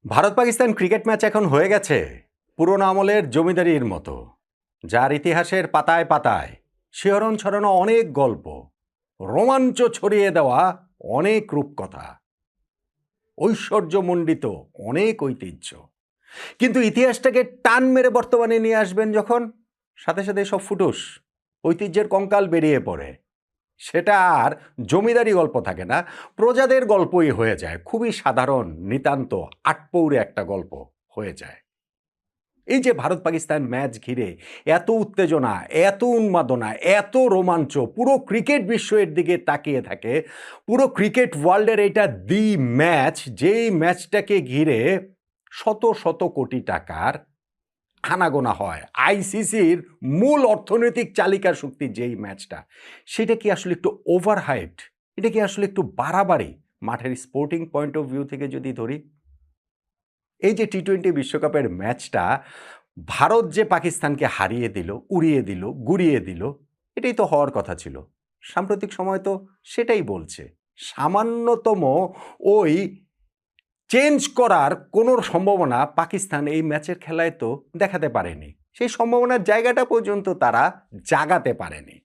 Bharat Pakistan cricket match এখন হয়ে গেছে পুরনো আমলের জমিদারির মতো, যার ইতিহাসের পাতায় পাতায় শিহরণ ছড়ানো অনেক গল্প, রোমাঞ্চ ছড়িয়ে দেওয়া অনেক রূপকথা, ঐশ্বর্যমণ্ডিত অনেক ঐতিহ্য। কিন্তু ইতিহাসটাকে টান মেরে বর্তমানে নিয়ে আসবেন যখন, সাথে সাথে সব ফুটুস ঐতিহ্যের কঙ্কাল বেরিয়ে পড়ে। সেটা আর জমিদারি গল্প থাকে না, প্রজাদের গল্পই হয়ে যায়। খুবই সাধারণ, নিতান্ত আটপৌরে একটা গল্প হয়ে যায়। এই যে ভারত পাকিস্তান ম্যাচ ঘিরে এত উত্তেজনা, এত উন্মাদনা, এত রোমাঞ্চ, পুরো ক্রিকেট বিশ্ব এর দিকে তাকিয়ে থাকে। পুরো ক্রিকেট ওয়ার্ল্ডের এটা দি ম্যাচ, যেই ম্যাচটাকে ঘিরে শত শত কোটি টাকার আনাগোনা হয়। আইসিসির মূল অর্থনৈতিক চালিকা শক্তি যেই ম্যাচটা, সেটা কি আসলে একটু ওভার হাইপড? এটা কি আসলে একটু বাড়াবাড়ি? মাঠের স্পোর্টিং পয়েন্ট অফ ভিউ থেকে যদি ধরি, এই যে টি-20 বিশ্বকাপের ম্যাচটা ভারত যে পাকিস্তানকে হারিয়ে দিল, উড়িয়ে দিল, গুড়িয়ে দিল, এটাই তো হওয়ার কথা ছিল। সাম্প্রতিক সময় তো সেটাই বলছে। সামান্যতম ওই চেঞ্জ করার কোনো সম্ভাবনা পাকিস্তান এই ম্যাচের খেলায় তো দেখাতে পারেনি। সেই সম্ভাবনার জায়গাটা পর্যন্ত তারা জাগাতে পারেনি।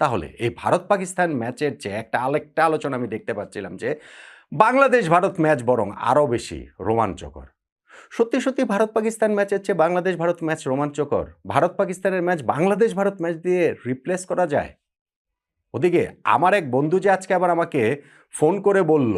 তাহলে এই ভারত পাকিস্তান ম্যাচের যে আরেকটা আলোচনা আমি দেখতে পাচ্ছিলাম যে বাংলাদেশ ভারত ম্যাচ বরং আরও বেশি রোমাঞ্চকর। সত্যি সত্যি ভারত পাকিস্তান ম্যাচের চেয়ে বাংলাদেশ ভারত ম্যাচ রোমাঞ্চকর? ভারত পাকিস্তানের ম্যাচ বাংলাদেশ ভারত ম্যাচ দিয়ে রিপ্লেস করা যায়? ওদিকে আমার এক বন্ধু যে আজকে আবার আমাকে ফোন করে বলল,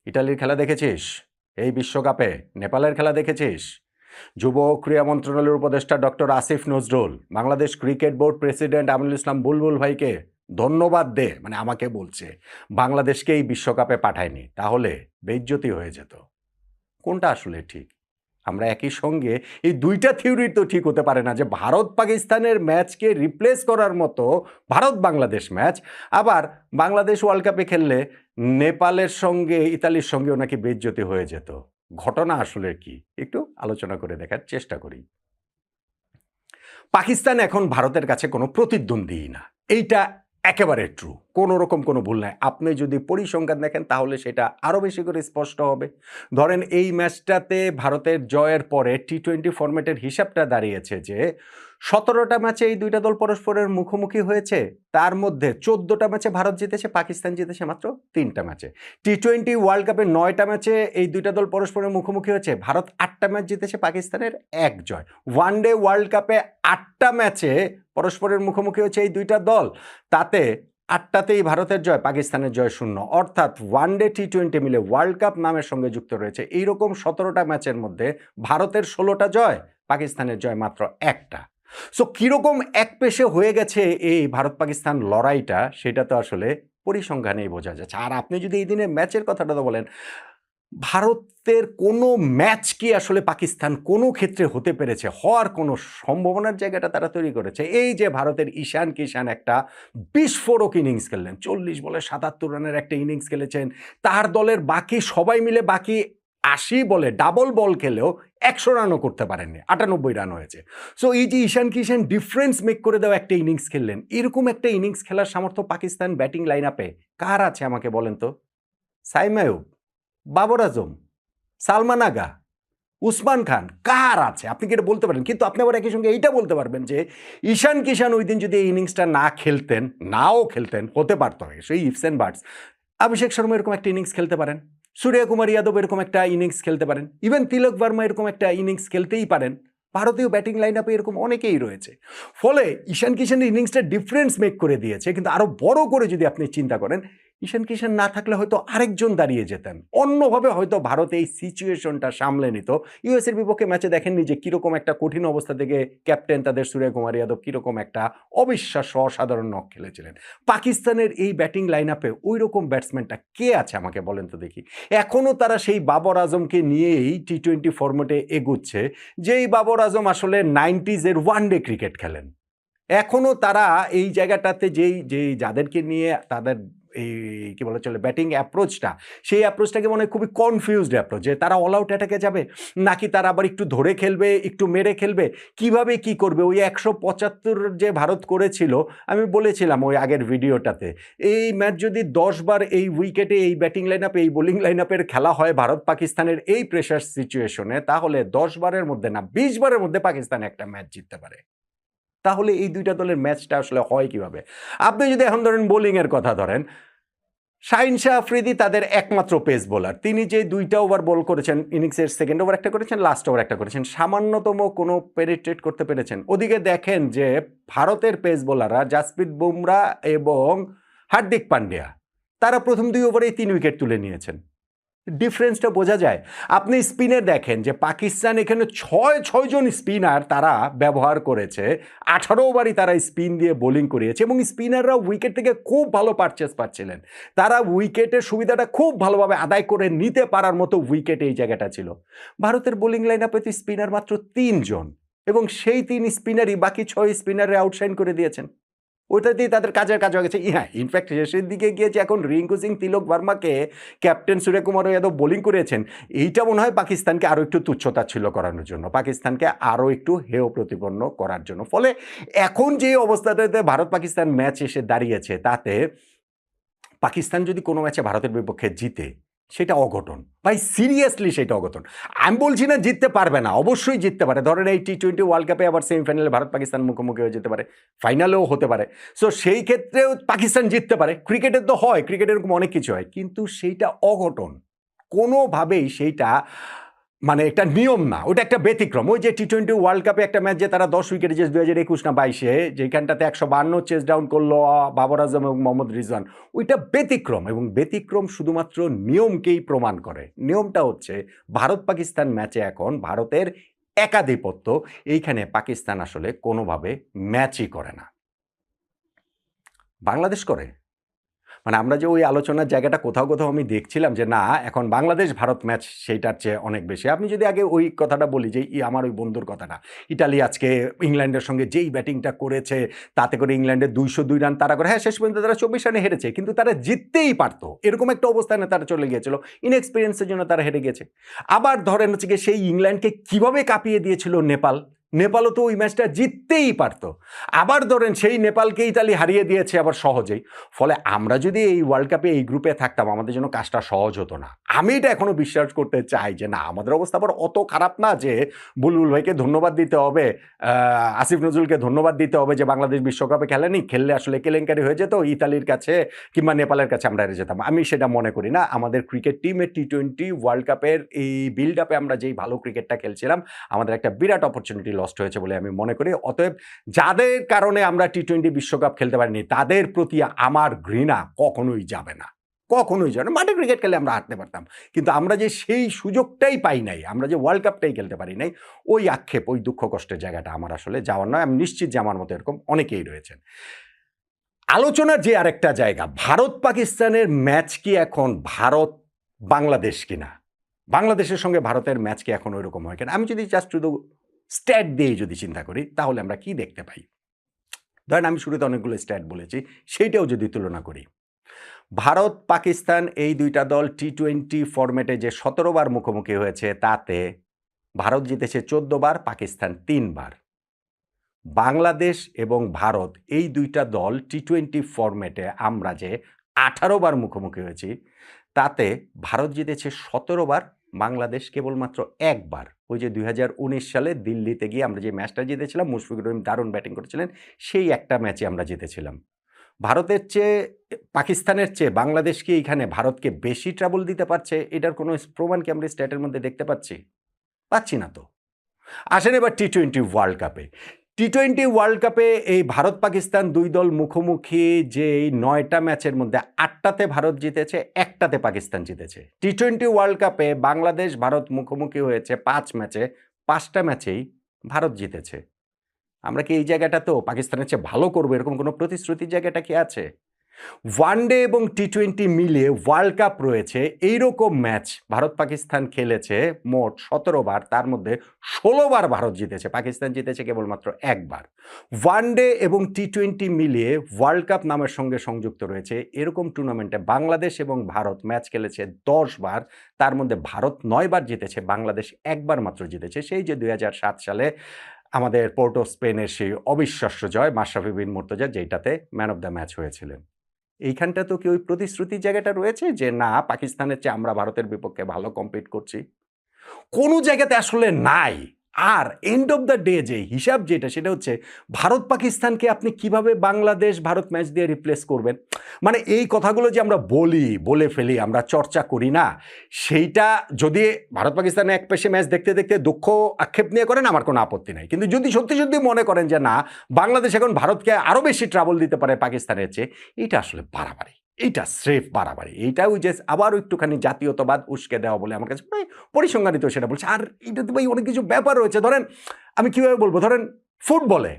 ইটালির খেলা দেখেছিস? এই বিশ্বকাপে নেপালের খেলা দেখেছিস? যুব ক্রীড়া মন্ত্রণালয়ের উপদেষ্টা doctor Asif Nazrul Bangladesh cricket board president Aminul Islam Bulbul ভাইকে ধন্যবাদ দে, মানে আমাকে বলছে বাংলাদেশকে এই বিশ্বকাপে পাঠায়নি, তাহলে বেইজ্জতি হয়ে যেত। কোনটা আসলে ঠিক? আমরা একই সঙ্গে এই দুইটা থিওরি তো ঠিক হতে পারে না যে ভারত পাকিস্তানের ম্যাচকে রিপ্লেস করার মতো ভারত বাংলাদেশ ম্যাচ, আবার বাংলাদেশ ওয়ার্ল্ড কাপে খেললে নেপালের সঙ্গে ইতালির সঙ্গেও নাকি বেইজ্জতি হয়ে যেত। ঘটনা আসলে কি একটু আলোচনা করে দেখার চেষ্টা করি। পাকিস্তান এখন ভারতের কাছে কোনো প্রতিদ্বন্দ্বী না, এইটা একেবারে ট্রু, কোনো রকম কোনো ভুল নাই। আপনি যদি পরিসংখ্যান দেখেন তাহলে সেটা আরও বেশি করে স্পষ্ট হবে। ধরেন এই ম্যাচটাতে ভারতের জয়ের পরে টি-20 ফরম্যাটের হিসাবটা দাঁড়িয়েছে যে 17টা ম্যাচে এই দুইটা দল পরস্পরের মুখোমুখি হয়েছে, তার মধ্যে 14টা ম্যাচে ভারত জিতেছে, পাকিস্তান জিতেছে মাত্র 3টা ম্যাচে। টি-20 ওয়ার্ল্ড কাপে 9টা ম্যাচে এই দুইটা দল পরস্পরের মুখোমুখি হয়েছে, ভারত 8টা ম্যাচ জিতেছে, পাকিস্তানের 1 জয়। ওয়ান ডে ওয়ার্ল্ড কাপে 8টা ম্যাচে পরস্পরের মুখোমুখি হয়েছে এই দুইটা দল, তাতে 8টাতেই ভারতের জয়, পাকিস্তানের জয় 0। অর্থাৎ ওয়ান ডে টি-20 মিলে ওয়ার্ল্ড কাপ নামের সঙ্গে যুক্ত রয়েছে এইরকম 17টা ম্যাচের মধ্যে ভারতের 16টা জয়, পাকিস্তানের জয় মাত্র 1টা। সো কীরকম এক পেশে হয়ে গেছে এই ভারত পাকিস্তান লড়াইটা, সেটা তো আসলে পরিসংখ্যানেই বোঝা যাচ্ছে। আর আপনি যদি এই দিনের ম্যাচের কথাটা তো বলেন, ভারতের কোনো ম্যাচ কি আসলে পাকিস্তান কোনো ক্ষেত্রে হতে পেরেছে? হওয়ার কোনো সম্ভাবনার জায়গাটা তারা তৈরি করেছে। এই যে ভারতের ঈশান কিষান একটা বিস্ফোরক ইনিংস খেললেন, 40 বলে 77 রানের একটা ইনিংস খেলেছেন। তার দলের বাকি সবাই মিলে বাকি 80 বলে ডাবল বল খেলেও 100 রানও করতে পারেননি, 98 রান হয়েছে। সো এই যে ঈশান কিষান ডিফারেন্স মেক করে দেওয়া একটা ইনিংস খেললেন, এরকম একটা ইনিংস খেলার সামর্থ্য পাকিস্তান ব্যাটিং লাইন আপে কার আছে আমাকে বলেন তো? সাইম আইয়ুব, বাবর আজম, সালমান আগা, উসমান খান, কার আছে? আপনি কি এটা বলতে পারেন? কিন্তু আপনি আবার একই সঙ্গে এইটা বলতে পারবেন যে ঈশান কিষান ওই দিন যদি এই ইনিংসটা না খেলতেন, নাও খেলতেন, হতে পারত সেই ইফস অ্যান্ড বাটস, অভিষেক শর্মা এরকম একটা ইনিংস খেলতে পারেন, সূর্যকুমার যাদব এরকম একটা ইনিংস খেলতে পারেন, ইভেন তিলক ভার্মা এরকম একটা ইনিংস খেলতেই পারেন। ভারতীয় ব্যাটিং লাইন আপে এরকম অনেকেই রয়েছে। ফলে ঈশান কিষানের ইনিংসটা ডিফারেন্স মেক করে দিয়েছে। কিন্তু আরও বড় করে যদি আপনি চিন্তা করেন, ঈশান কিষান না থাকলে হয়তো আরেকজন দাঁড়িয়ে যেতেন, অন্যভাবে হয়তো ভারত এই সিচুয়েশনটা সামলে নিত। ইউএসের বিপক্ষে ম্যাচে দেখেননি যে কীরকম একটা কঠিন অবস্থা থেকে ক্যাপ্টেন তাদের সূর্যকুমার যাদব কীরকম একটা অবিশ্বাস্য অসাধারণ নক খেলেছিলেন। পাকিস্তানের এই ব্যাটিং লাইন আপে ওই রকম ব্যাটসম্যানটা কে আছে আমাকে বলেন তো দেখি। এখনও তারা সেই বাবর আজমকে নিয়েই টি-20 ফরম্যাটে এগুচ্ছে, যেই বাবর আজম আসলে 90s ওয়ান ডে ক্রিকেট খেলেন। এখনও তারা এই জায়গাটাতে যেই যাদেরকে নিয়ে তাদের এই কি বলা চলে ব্যাটিং অ্যাপ্রোচটা, সেই অ্যাপ্রোচটাকে মনে হয় খুবই কনফিউজড অ্যাপ্রোচ, যে তারা অল আউট অ্যাটাকে যাবে নাকি তারা আবার একটু ধরে খেলবে, একটু মেরে খেলবে, কিভাবে কি করবে। ওই 175 যে ভারত করেছিল, আমি বলেছিলাম ওই আগের ভিডিওটাতে, এই ম্যাচ যদি 10 বার এই উইকেটে এই ব্যাটিং লাইন আপ এই বোলিং লাইন আপের খেলা হয় ভারত পাকিস্তানের এই প্রেশার সিচুয়েশনে, তাহলে 10 বারের মধ্যে না 20 বারের মধ্যে পাকিস্তান একটা ম্যাচ জিততে পারে। তাহলে এই দুইটা দলের ম্যাচটা আসলে হয় কিভাবে? আপনি যদি এখন ধরেন বোলিং এর কথা ধরেন, শাহিন শাহ আফ্রিদি তাদের একমাত্র পেস বোলার, তিনি যে 2টা ওভার বল করেছেন, ইনিংসের সেকেন্ড ওভার একটা করেছেন, লাস্ট ওভার একটা করেছেন, সামান্যতম কোনো পেনিট্রেট করতে পেরেছেন। ওদিকে দেখেন যে ভারতের পেস বোলাররা জাসপ্রীত বুমরা এবং হার্দিক পান্ডিয়া, তারা প্রথম 2 ওভারেই 3 উইকেট তুলে নিয়েছেন। ডিফারেন্সটা বোঝা যায়। আপনি স্পিনের দেখেন যে পাকিস্তান এখানে 6 জন স্পিনার তারা ব্যবহার করেছে, 18 ওভারই তারা স্পিন দিয়ে বোলিং করিয়েছে, এবং স্পিনাররা উইকেট থেকে খুব ভালো পারচেস পাচ্ছিলেন। তারা উইকেটের সুবিধাটা খুব ভালোভাবে আদায় করে নিতে পারার মতো উইকেট এই জায়গাটা ছিল। ভারতের বোলিং লাইন আপে তো স্পিনার মাত্র 3 জন, এবং সেই 3 স্পিনারই বাকি 6 স্পিনারে আউটশাইন করে দিয়েছেন। ওইটাতেই তাদের কাজের কাজ হয়ে গেছে। হ্যাঁ, ইনফ্যাক্ট শেষের দিকে গিয়েছে এখন রিঙ্কু সিং, তিলক ভার্মাকে ক্যাপ্টেন সূর্যকুমার যাদব বোলিং করিয়েছেন। এইটা মনে হয় পাকিস্তানকে আরও একটু তুচ্ছতাচ্ছিল্য করানোর জন্য, পাকিস্তানকে আরও একটু হেয় প্রতিপন্ন করার জন্য। ফলে এখন যে অবস্থাটাতে ভারত পাকিস্তান ম্যাচ এসে দাঁড়িয়েছে, তাতে পাকিস্তান যদি কোনো ম্যাচে ভারতের বিপক্ষে জিতে, সেটা অঘটন ভাই, সিরিয়াসলি সেটা অঘটন। আমি বলছি না জিততে পারবে না, অবশ্যই জিততে পারে। ধরেন এই টি-20 ওয়ার্ল্ড কাপে আবার সেমিফাইনালে ভারত পাকিস্তান মুখোমুখি হয়ে যেতে পারে, ফাইনালেও হতে পারে। সো সেই ক্ষেত্রেও পাকিস্তান জিততে পারে। ক্রিকেটের তো হয়, ক্রিকেটের এরকম অনেক কিছু হয়, কিন্তু সেইটা অঘটন, কোনোভাবেই সেইটা মানে একটা নিয়ম না, ওটা একটা ব্যতিক্রম। ওই যে টি-20 ওয়ার্ল্ড কাপে একটা ম্যাচ যে তারা 10 উইকেটে যে 2021 না 22-এ যেখানটাতে 152 চেস ডাউন করলো বাবর আজম এবং মোহাম্মদ রিজওয়ান, ওইটা ব্যতিক্রম, এবং ব্যতিক্রম শুধুমাত্র নিয়মকেই প্রমাণ করে। নিয়মটা হচ্ছে ভারত পাকিস্তান ম্যাচে এখন ভারতের একাধিপত্য, এইখানে পাকিস্তান আসলে কোনোভাবে ম্যাচই করে না। বাংলাদেশ করে। মানে আমরা যে ওই আলোচনার জায়গাটা কোথাও কোথাও আমি দেখছিলাম যে না, এখন বাংলাদেশ ভারত ম্যাচ সেইটার চেয়ে অনেক বেশি। আপনি যদি আগে ওই কথাটা বলি যে আমার ওই বন্ধুর কথাটা, ইটালি আজকে ইংল্যান্ডের সঙ্গে যেই ব্যাটিংটা করেছে, তাতে করে ইংল্যান্ডের 202 রান তারা করে, হ্যাঁ শেষ পর্যন্ত তারা 24 রানে হেরেছে, কিন্তু তারা জিততেই পারতো, এরকম একটা অবস্থানে তারা চলে গিয়েছিল, ইনএক্সপিরিয়েন্সের জন্য তারা হেরে গেছে। আবার ধরেন হচ্ছে গিয়ে সেই ইংল্যান্ডকে কিভাবে কাঁপিয়ে দিয়েছিল নেপাল, নেপালও তো ওই ম্যাচটা জিততেই পারত। আবার ধরেন সেই নেপালকে ইতালি হারিয়ে দিয়েছে আবার সহজেই। ফলে আমরা যদি এই ওয়ার্ল্ড কাপে এই গ্রুপে থাকতাম, আমাদের জন্য কাজটা সহজ হতো না। আমি এটা এখনো বিশ্বাস করতে চাই যে না, আমাদের অবস্থা আবার অত খারাপ না যে বুলবুল ভাইকে ধন্যবাদ দিতে হবে, আসিফ নজরুলকে ধন্যবাদ দিতে হবে যে বাংলাদেশ বিশ্বকাপে খেলেনি, খেললে আসলে কেলেঙ্কারি হয়ে যেত, ইতালির কাছে কিংবা নেপালের কাছে আমরা হেরে যেতাম। আমি সেটা মনে করি না। আমাদের ক্রিকেট টিমের টি-20 ওয়ার্ল্ড কাপের এই বিল্ড আপে আমরা যেই ভালো ক্রিকেটটা খেলছিলাম, আমাদের একটা বিরাট অপরচুনিটি লস্ট হয়েছে বলে আমি মনে করি। অতএব যাদের কারণে আমরা টি-20 বিশ্বকাপ খেলতে পারিনি, তাদের প্রতি আমার ঘৃণা কখনোই যাবে না, কখনোই যাবে না। মাঠে ক্রিকেট খেলে আমরা হারতে পারতাম, কিন্তু আমরা যে সেই সুযোগটাই পাই নাই, আমরা যে ওয়ার্ল্ড কাপটাই খেলতে পারি নাই, ওই আক্ষেপ, ওই দুঃখ কষ্টের জায়গাটা আমার আসলে যাওয়ার নয়। আমি নিশ্চিত যে আমার মতো এরকম অনেকেই রয়েছেন। আলোচনার যে আরেকটা জায়গা, ভারত পাকিস্তানের ম্যাচ কি এখন ভারত বাংলাদেশ কিনা, বাংলাদেশের সঙ্গে ভারতের ম্যাচ কি এখন ওইরকম হয় কিনা, আমি যদি জাস্ট শুধু স্ট্যাট দিয়ে যদি চিন্তা করি, তাহলে আমরা কি দেখতে পাই? ধরেন আমি শুরুতে অনেকগুলো স্ট্যাট বলেছি, সেইটাও যদি তুলনা করি, ভারত পাকিস্তান এই দুইটা দল টি-20 ফরম্যাটে যে 17 বার মুখোমুখি হয়েছে, তাতে ভারত জিতেছে 14 বার, পাকিস্তান 3 বার। বাংলাদেশ এবং ভারত এই দুইটা দল টি-20 ফরম্যাটে আমরা যে 18 বার মুখোমুখি হয়েছি, তাতে ভারত জিতেছে 17 বার, বাংলাদেশ কেবলমাত্র 1 বার। ওই যে 2019 সালে দিল্লিতে গিয়ে আমরা যে ম্যাচটা জিতেছিলাম, মুশফিকুর রহিম দারুণ ব্যাটিং করেছিলেন, সেই একটা ম্যাচে আমরা জিতেছিলাম। ভারতের চেয়ে, পাকিস্তানের চেয়ে বাংলাদেশ কি এইখানে ভারতকে বেশি ট্রাবল দিতে পারছে? এটার কোনো প্রমাণ কি আমরা স্ট্যাটের মধ্যে দেখতে পাচ্ছি? পাচ্ছি না তো। আসেন এবার টি-20 ওয়ার্ল্ড কাপে। টি-20 ওয়ার্ল্ড কাপে এই ভারত পাকিস্তান দুই দল মুখোমুখি যে এই 9টা ম্যাচের মধ্যে 8টাতে ভারত জিতেছে, 1টাতে পাকিস্তান জিতেছে। টি-20 ওয়ার্ল্ড কাপে বাংলাদেশ ভারত মুখোমুখি হয়েছে 5 ম্যাচে, 5টা ম্যাচেই ভারত জিতেছে। আমরা কি এই জায়গাটা তো পাকিস্তানের চেয়ে ভালো করবো এরকম কোনো প্রতিশ্রুতির জায়গাটা কি আছে? ওয়ানডে এবং টি-20 মিলিয়ে ওয়ার্ল্ড কাপ রয়েছে। এইরকম ম্যাচ ভারত পাকিস্তান খেলেছে মোট ১৭ বার, তার মধ্যে ১৬ বার ভারত জিতেছে, পাকিস্তান জিতেছে কেবলমাত্র একবার। ওয়ানডে এবং টি-20 মিলিয়ে ওয়ার্ল্ড কাপ নামের সঙ্গে সংযুক্ত রয়েছে এরকম টুর্নামেন্টে বাংলাদেশ এবং ভারত ম্যাচ খেলেছে ১০ বার, তার মধ্যে ভারত ৯ বার জিতেছে, বাংলাদেশ একবার মাত্র জিতেছে। সেই যে ২০০৭ সালে আমাদের পোর্টো স্পেনের সেই অবিশ্বাস্য জয় মাশরাফি বিন মুর্তজা, যেটাতে ম্যান অফ দ্য ম্যাচ হয়েছিলেন। এইখানটা তো কি ওই প্রতিশ্রুতির জায়গাটা রয়েছে যে না, পাকিস্তানের চেয়ে আমরা ভারতের বিপক্ষে ভালো কম্পিট করছি? কোনো জায়গাতে আসলে নাই। আর এন্ড অফ দ্য ডে যে হিসাব যেটা, সেটা হচ্ছে ভারত পাকিস্তানকে আপনি কিভাবে বাংলাদেশ ভারত ম্যাচ দিয়ে রিপ্লেস করবেন? মানে এই কথাগুলো যে আমরা বলে ফেলি, আমরা চর্চা করি না, সেইটা যদি ভারত পাকিস্তানে এক পেশে ম্যাচ দেখতে দেখতে দুঃখ আক্ষেপ নিয়ে করেন, আমার কোনো আপত্তি নাই। কিন্তু যদি সত্যি মনে করেন যে না, বাংলাদেশ এখন ভারতকে আরও বেশি ট্রাবল দিতে পারে পাকিস্তানের চেয়ে, এটা আসলে বাড়াবাড়ি, এইটা স্রেফ বাড়াবাড়ি। এইটা ওই যে আবারও একটুখানি জাতীয়তাবাদ উস্কে দেওয়া বলে আমার কাছে পরিসংখ্যানিত সেটা বলছে। আর এটাতে ভাই অনেক কিছু ব্যাপার রয়েছে। ধরেন আমি কিভাবে বলবো, ধরেন ফুটবলে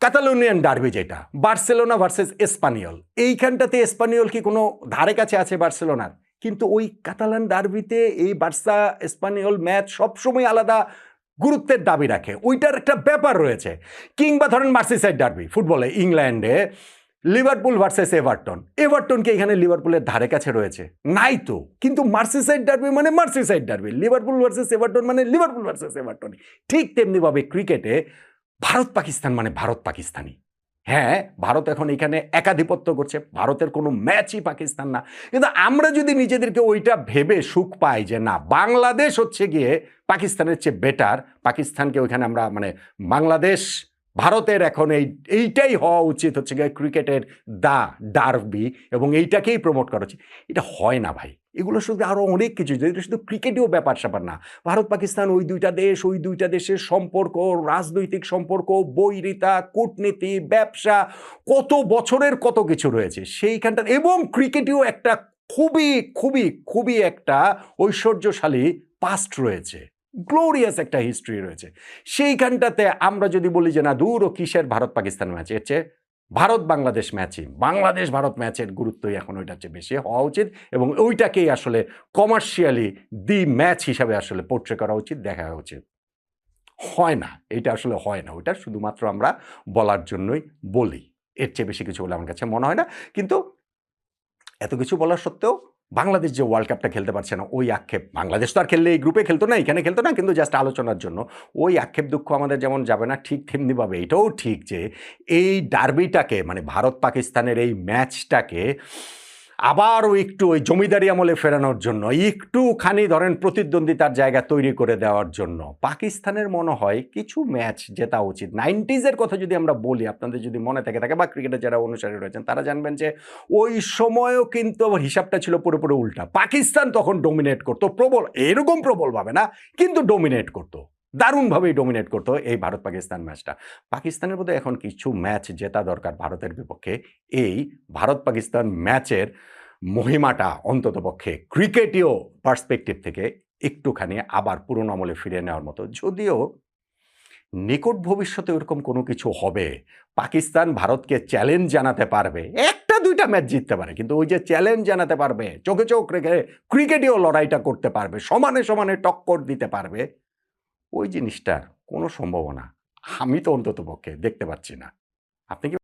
কাতালোনিয়ান ডার্বি, যেটা বার্সেলোনা ভার্সেস এসপানিয়ল, এইখানটাতে এসপানিয়ল কি কোনো ধারে কাছে আছে বার্সেলোনার? কিন্তু ওই কাতালান ডার্বিতে এই বার্সা এসপানিয়ল ম্যাচ সবসময় আলাদা গুরুত্বের দাবি রাখে, ওইটার একটা ব্যাপার রয়েছে। কিংবা ধরেন মার্সিসাইড ডার্বি ফুটবলে ইংল্যান্ডে লিভারপুল ভার্সেস এভারটন কি এখানে লিভারপুলের ধারে কাছে রয়েছে? নাই তো। কিন্তু মার্সিসাইড ডার্বি মানে Merseyside derby, Liverpool versus Everton মানে লিভারপুল ভার্সেস এভারটন। ঠিক তেমনিভাবে ক্রিকেটে ভারত পাকিস্তান মানে ভারত পাকিস্তানি। হ্যাঁ, ভারত এখন এখানে একাধিপত্য করছে, ভারতের কোনো ম্যাচই পাকিস্তান না। কিন্তু আমরা যদি নিজেদেরকে ওইটা ভেবে সুখ পাই যে না, বাংলাদেশ হচ্ছে গিয়ে পাকিস্তানের চেয়ে বেটার, পাকিস্তানকে ওইখানে আমরা মানে বাংলাদেশ ভারতের এখন এইটাই হওয়া উচিত, হচ্ছে গিয়ে ক্রিকেটের ডার্বি, এবং এইটাকেই প্রমোট করা উচিত, এটা হয় না ভাই। এগুলো শুধু আরও অনেক কিছু, যেটা শুধু ক্রিকেটেও ব্যাপার স্যাপার না। ভারত পাকিস্তান ওই দুইটা দেশের সম্পর্ক, রাজনৈতিক সম্পর্ক, বৈরিতা, কূটনীতি, ব্যবসা, কত বছরের কত কিছু রয়েছে সেইখানটা। এবং ক্রিকেটেও একটা খুবই একটা ঐশ্বর্যশালী পাস্ট রয়েছে, গ্লোরিয়াস একটা হিস্ট্রি রয়েছে। সেইখানটাতে আমরা যদি বলি যে না, দূর ও কিসের ভারত পাকিস্তান ম্যাচ, এর চেয়ে ভারত বাংলাদেশ ম্যাচই, বাংলাদেশ ভারত ম্যাচের গুরুত্বই এখন ওইটার চেয়ে বেশি হওয়া উচিত, এবং ওইটাকেই আসলে কমার্শিয়ালি দি ম্যাচ হিসাবে আসলে পোর্ট্রে করা উচিত, দেখা উচিত। হয় না, এটা আসলে হয় না। ওইটা শুধুমাত্র আমরা বলার জন্যই বলি, এর চেয়ে বেশি কিছু বলে আমার কাছে মনে হয় না। কিন্তু এত কিছু বলা সত্ত্বেও বাংলাদেশ যে ওয়ার্ল্ড কাপটা খেলতে পারছে না, ওই আক্ষেপ, বাংলাদেশ তো আর খেললে এই গ্রুপে খেলতো না, এখানে খেলতো না, কিন্তু জাস্ট আলোচনার জন্য ওই আক্ষেপ দুঃখ আমাদের যেমন যাবে না, ঠিক তেমনিভাবে এটাও ঠিক যে এই ডার্বিটাকে মানে ভারত পাকিস্তানের এই ম্যাচটাকে আবারও একটু ওই জমিদারি আমলে ফেরানোর জন্য, একটুখানি ধরেন প্রতিদ্বন্দ্বিতার জায়গা তৈরি করে দেওয়ার জন্য পাকিস্তানের মনে হয় কিছু ম্যাচ জেতা উচিত। 90s কথা যদি আমরা বলি, আপনাদের যদি মনে থাকে বা ক্রিকেটের যারা অনুসারী রয়েছেন তারা জানবেন যে ওই সময়ও কিন্তু হিসাবটা ছিল পুরোপুরি উল্টা। পাকিস্তান তখন ডোমিনেট করতো, এরকম প্রবলভাবে না, কিন্তু ডোমিনেট করতো, দারুণভাবেই ডোমিনেট করতো এই ভারত পাকিস্তান ম্যাচটা। পাকিস্তানের বোধহয় এখন কিছু ম্যাচ জেতা দরকার ভারতের বিপক্ষে, এই ভারত পাকিস্তান ম্যাচের মহিমাটা অন্ততপক্ষে ক্রিকেটীয় পার্সপেক্টিভ থেকে একটুখানি আবার পুরনো আমলে ফিরে নেওয়ার মতো। যদিও নিকট ভবিষ্যতে ওরকম কোনো কিছু হবে, পাকিস্তান ভারতকে চ্যালেঞ্জ জানাতে পারবে, একটা দুইটা ম্যাচ জিততে পারে, কিন্তু ওই যে চ্যালেঞ্জ জানাতে পারবে, চোখে চোখ রেখে ক্রিকেটীয় লড়াইটা করতে পারবে, সমানে টক্কর দিতে পারবে, ওই জিনিসটার কোনো সম্ভাবনা আমি তো অন্ততপক্ষে দেখতে পাচ্ছি না। আপনি কি